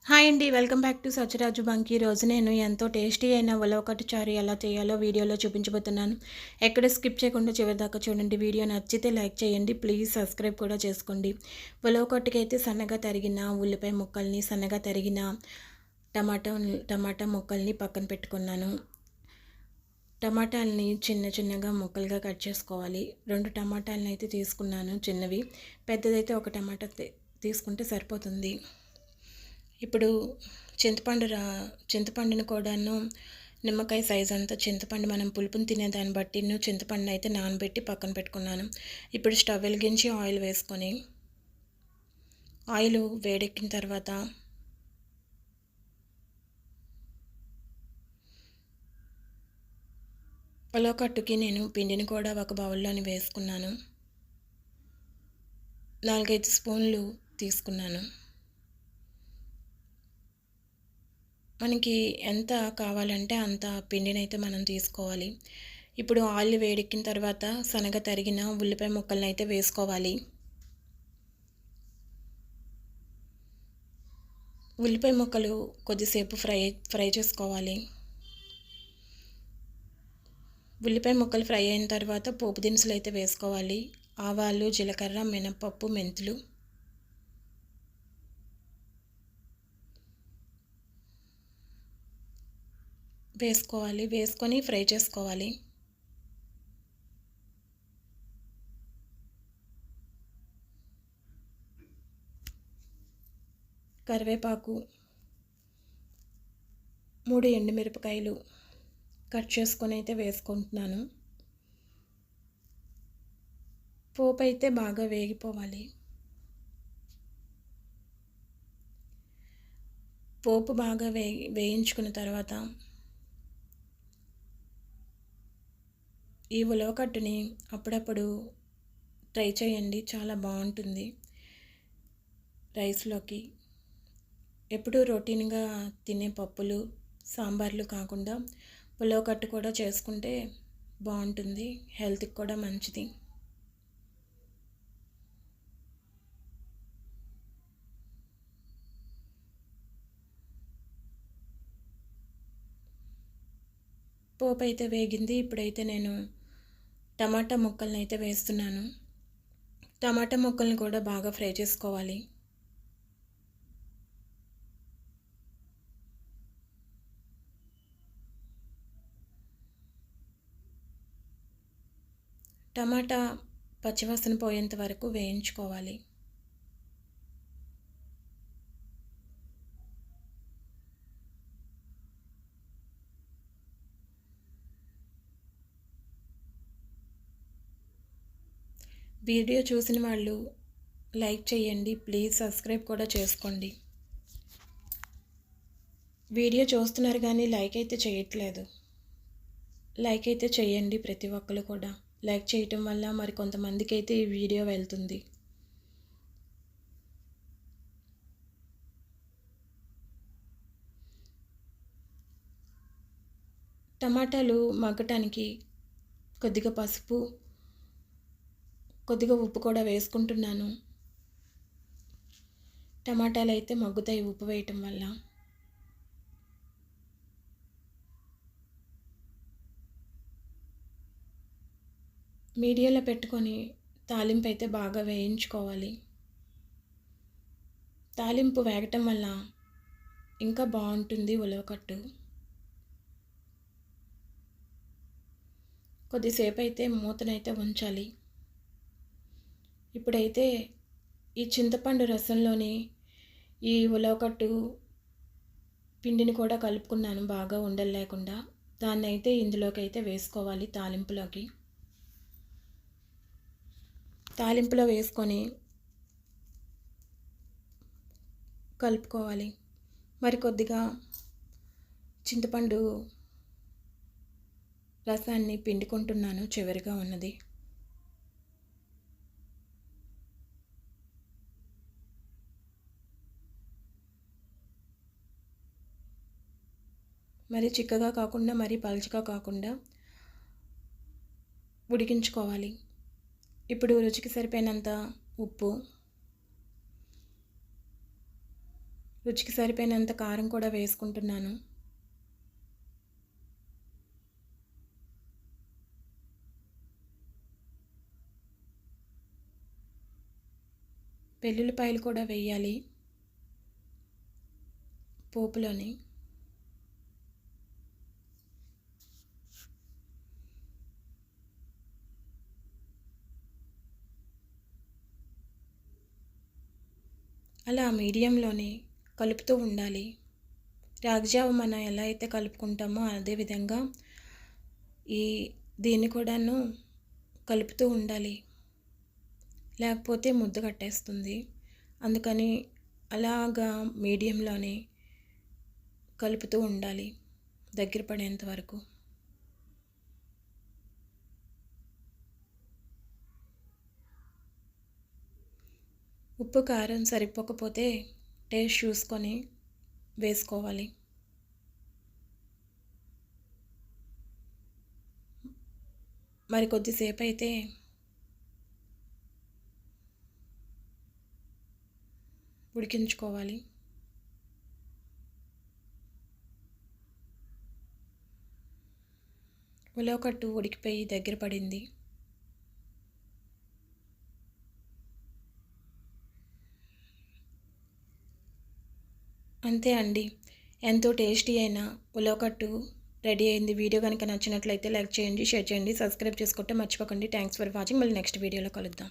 Hi అండి. Welcome back to Satyaraju Banki. ఈరోజు నేను ఎంతో టేస్టీ అయిన ఉలవకట్టు చారు ఎలా చేయాలో వీడియోలో చూపించబోతున్నాను. ఎక్కడ స్కిప్ చేయకుండా చివరిదాకా చూడండి. వీడియో నచ్చితే లైక్ చేయండి. ప్లీజ్ సబ్స్క్రైబ్ కూడా చేసుకోండి. ఉలవకట్టుకైతే సన్నగా తరిగిన ఉల్లిపాయ ముక్కల్ని, సన్నగా తరిగిన టమాటా ముక్కల్ని పక్కన పెట్టుకున్నాను. టమాటాలని చిన్న చిన్నగా ముక్కలుగా కట్ చేసుకోవాలి. 2 టమాటాలను అయితే తీసుకున్నాను చిన్నవి. పెద్దదైతే ఒక టమాటా తీసుకుంటే సరిపోతుంది. ఇప్పుడు చింతపండుని కూడాను నిమ్మకాయ సైజ్ అంతా చింతపండు మనం పులుపుని తినేదాన్ని బట్టి చింతపండుని అయితే నానబెట్టి పక్కన పెట్టుకున్నాను. ఇప్పుడు స్టవ్ వెలిగించి ఆయిల్ వేసుకొని ఆయిల్ వేడెక్కిన తర్వాత ఉలవకట్టుకి నేను పిండిని కూడా ఒక బౌల్లోని వేసుకున్నాను. 4-5 స్పూన్లు తీసుకున్నాను. మనకి ఎంత కావాలంటే అంత పిండినైతే మనం తీసుకోవాలి. ఇప్పుడు ఆయిల్ వేడెక్కిన తర్వాత సన్నగా తరిగిన ఉల్లిపాయ ముక్కలను అయితే వేసుకోవాలి. ఉల్లిపాయ ముక్కలు కొద్దిసేపు ఫ్రై చేసుకోవాలి. ఉల్లిపాయ ముక్కలు ఫ్రై అయిన తర్వాత పోపు దినుసులు అయితే వేసుకోవాలి. ఆవాలు, జీలకర్ర, మినపప్పు, మెంతులు వేసుకోవాలి. వేసుకొని ఫ్రై చేసుకోవాలి. కరివేపాకు, 3 ఎండుమిరపకాయలు కట్ చేసుకొని అయితే వేసుకుంటున్నాను. పోపు అయితే బాగా వేగిపోవాలి. పోపు బాగా వేయించుకున్న తర్వాత ఈ ఉలవకట్టుని అప్పుడప్పుడు ట్రై చేయండి. చాలా బాగుంటుంది రైస్లోకి. ఎప్పుడూ రొటీన్గా తినే పప్పులు, సాంబార్లు కాకుండా ఉలవకట్టు కూడా చేసుకుంటే బాగుంటుంది. హెల్త్కి కూడా మంచిది. పోపు అయితే వేగింది. ఇప్పుడైతే నేను టమాటా ముక్కల్ని అయితే వేస్తున్నాను. టమాటా ముక్కల్ని కూడా బాగా ఫ్రై చేసుకోవాలి. టమాటా పచ్చివాసన పోయేంత వరకు వేయించుకోవాలి. వీడియో చూసిన వాళ్ళు లైక్ చేయండి. ప్లీజ్ సబ్స్క్రైబ్ కూడా చేసుకోండి. వీడియో చూస్తున్నారు కానీ లైక్ అయితే చేయట్లేదు. లైక్ అయితే చేయండి ప్రతి ఒక్కరు కూడా. లైక్ చేయటం వల్ల మరి కొంతమందికి అయితే ఈ వీడియో వెళ్తుంది. టమాటాలు మగ్గటానికి కొద్దిగా పసుపు, కొద్దిగా ఉప్పు కూడా వేసుకుంటున్నాను. టమాటాలు అయితే మగ్గుతాయి ఉప్పు వేయటం వల్ల. మీడియాలో పెట్టుకొని తాలింపు అయితే బాగా వేయించుకోవాలి. తాలింపు వేగటం వల్ల ఇంకా బాగుంటుంది ఉలవకట్టు. కొద్దిసేపు అయితే మూతనైతే ఉంచాలి. ఇప్పుడైతే ఈ చింతపండు రసంలోని ఈ ఉలవకట్టు పిండిని కూడా కలుపుకున్నాను బాగా ఉండలు లేకుండా. దాన్ని అయితే ఇందులోకి అయితే వేసుకోవాలి. తాలింపులో వేసుకొని కలుపుకోవాలి. మరి కొద్దిగా చింతపండు రసాన్ని పిండుకుంటున్నాను చివరిగా ఉన్నది. మరి చిక్కగా కాకుండా మరి పలుచగా కాకుండా ఉడికించుకోవాలి. ఇప్పుడు రుచికి సరిపోయినంత ఉప్పు, రుచికి సరిపోయినంత కారం కూడా వేసుకుంటున్నాను. వెల్లుల్లిపాయలు కూడా వేయాలి పోపులోని. అలా మీడియంలోనే కలుపుతూ ఉండాలి. రాగిజావ మనం ఎలా అయితే కలుపుకుంటామో అదేవిధంగా దీన్ని కూడాను కలుపుతూ ఉండాలి, లేకపోతే ముద్ద కట్టేస్తుంది. అందుకని అలాగా మీడియంలోనే కలుపుతూ ఉండాలి దగ్గర పడేంత వరకు. ఉప్పు కారం సరిపోకపోతే టేస్ట్ చూసుకొని వేసుకోవాలి. మరి కొద్దిసేపు అయితే ఉడికించుకోవాలి. ఉలవకట్టు ఉడికిపోయి దగ్గర పడింది. అంతే అండి, ఎంతో టేస్టీ అయిన ఉలవకట్టు రెడీ అయింది. వీడియో కనుక నచ్చినట్లయితే లైక్ చేయండి, షేర్ చేయండి, సబ్స్క్రైబ్ చేసుకుంటే మర్చిపోకండి. Thanks for watching. మళ్ళీ నెక్స్ట్ వీడియోలో కలుద్దాం.